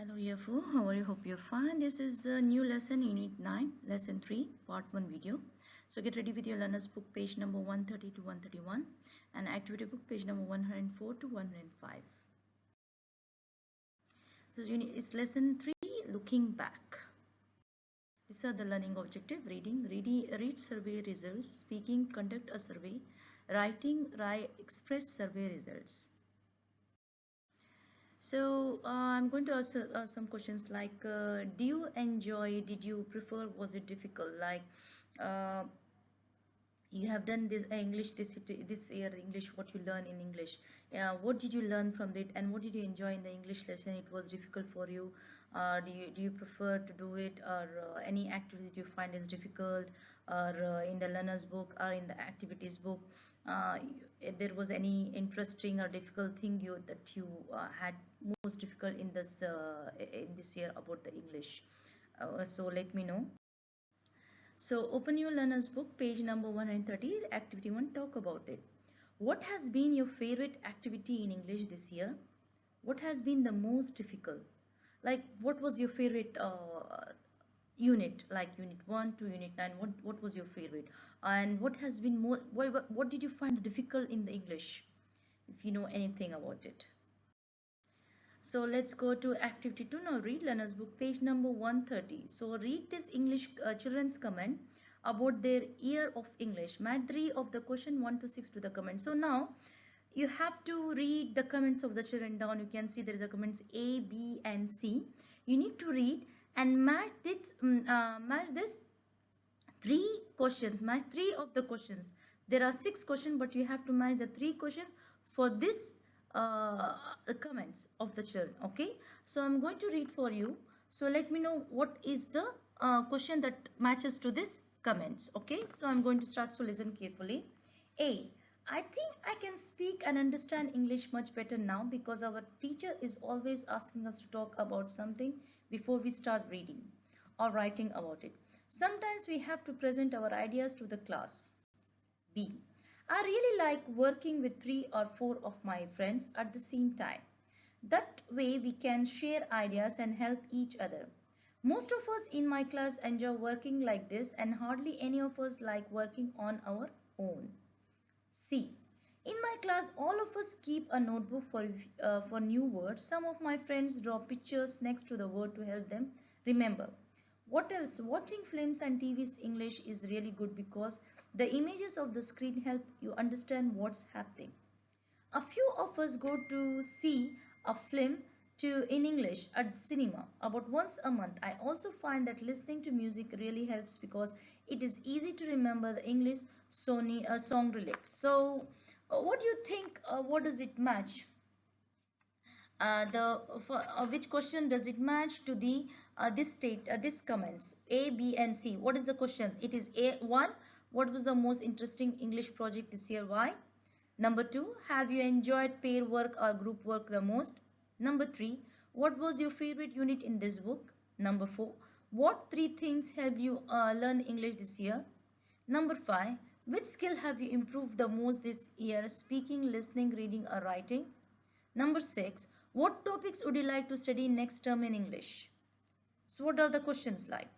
Hello Yafu, how are you? Hope you're fine. This is a new lesson, Unit 9, Lesson 3, Part 1 video. So get ready with your learner's book, page number 130 to 131, and activity book, page number 104 to 105. This unit is Lesson 3, Looking Back. These are the learning objective: read survey results, speaking, conduct a survey, writing, express survey results. So I'm going to ask some questions like, do you enjoy, did you prefer, was it difficult? Like, uh, you have done this English this year, English, what you learn in English, what did you learn from it, and what did you enjoy in the English lesson? It was difficult for you, do you prefer to do it, or any activities you find is difficult, or in the learner's book or in the activities book, if there was any interesting or difficult thing that you had most difficult in this year about the English. So let me know. So open your learner's book, page number 130, activity 1, talk about it. What has been your favorite activity in English this year? What has been the most difficult? Like, what was your favorite unit, like unit 1 to unit 9? What was your favorite? And what has been more, what did you find difficult in the English, if you know anything about it? So let's go to activity 2 now. Read learner's book, page number 130. So read this English children's comment about their year of English. Match 3 of the question 1 to 6 to the comment. So now you have to read the comments of the children down. You can see there is a comments A, B and C. You need to read and match this match three of the questions. There are 6 questions, but you have to match the 3 questions for this comments of the children. Okay, so I'm going to read for you. So let me know what is the question that matches to this comments. Okay, so I'm going to start, so listen carefully. A, I think I can speak and understand English much better now because our teacher is always asking us to talk about something before we start reading or writing about it. Sometimes we have to present our ideas to the class. B, I really like working with 3 or 4 of my friends at the same time. That way we can share ideas and help each other. Most of us in my class enjoy working like this, and hardly any of us like working on our own. C, in my class, all of us keep a notebook for new words. Some of my friends draw pictures next to the word to help them remember. What else? Watching films and TV's English is really good because the images of the screen help you understand what's happening. A few of us go to see a film in English at cinema about once a month. I also find that listening to music really helps because it is easy to remember the English song lyrics. So, what do you think? What does it match? Which question does it match to the this comments A, B and C? What is the question? It is A1. What was the most interesting English project this year? Why? Number 2, have you enjoyed pair work or group work the most? Number 3, what was your favorite unit in this book? Number 4, what 3 things helped you learn English this year? Number 5, which skill have you improved the most this year? Speaking, listening, reading or writing? Number 6, what topics would you like to study next term in English? So what are the questions like?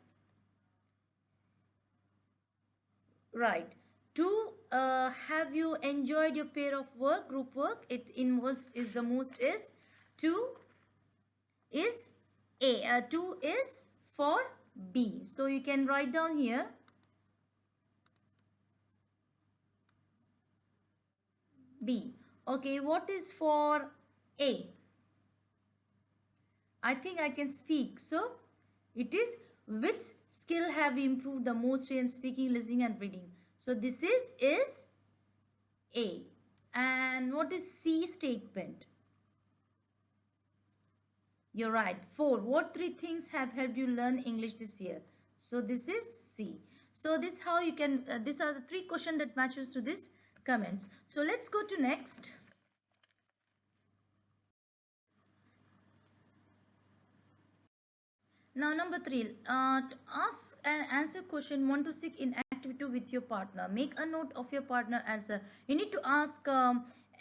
Right. 2, have you enjoyed your pair of work, group work? It in was is the most is 2 is A. 2 is for B. So you can write down here. B. Okay, what is for A? I think I can speak. So it is, which skill have you improved the most in speaking, listening and reading? So this is A. And what is C statement? You're right. 4. What 3 things have helped you learn English this year? So this is C. So this how you can, these are the 3 questions that matches to this comments. So let's go to next. Now number 3, ask and answer question 1 to 6 in activity 2 with your partner. Make a note of your partner answer. You need to ask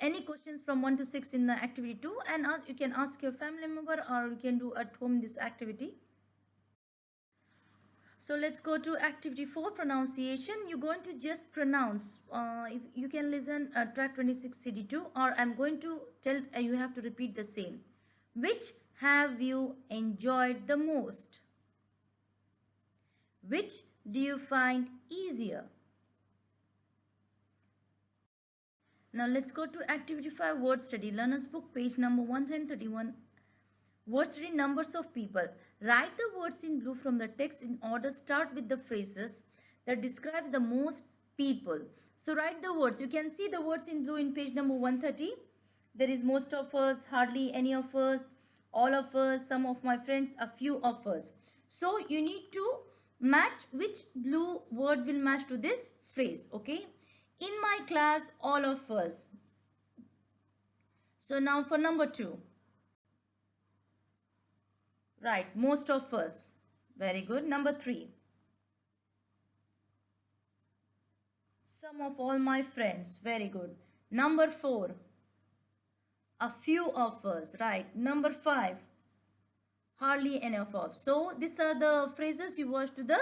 any questions from 1 to 6 in the activity 2, and you can ask your family member, or you can do at home this activity. So let's go to activity 4, pronunciation. You're going to just pronounce. If you can listen track 26 CD2, or I'm going to tell you have to repeat the same. Which have you enjoyed the most? Which do you find easier? Now let's go to activity 5, word study. Learner's book, page number 131. Word study, numbers of people. Write the words in blue from the text in order. Start with the phrases that describe the most people. So write the words. You can see the words in blue in page number 130. There is most of us, hardly any of us, all of us, some of my friends, a few of us. So you need to match which blue word will match to this phrase. Okay. In my class, all of us. So now for number 2. Right, most of us. Very good. Number 3. Some of all my friends. Very good. Number 4. A few of us. Right. Number 5. Hardly any of us. So these are the phrases you watch to the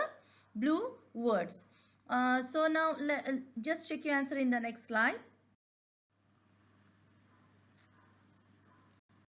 blue words. So now just check your answer in the next slide.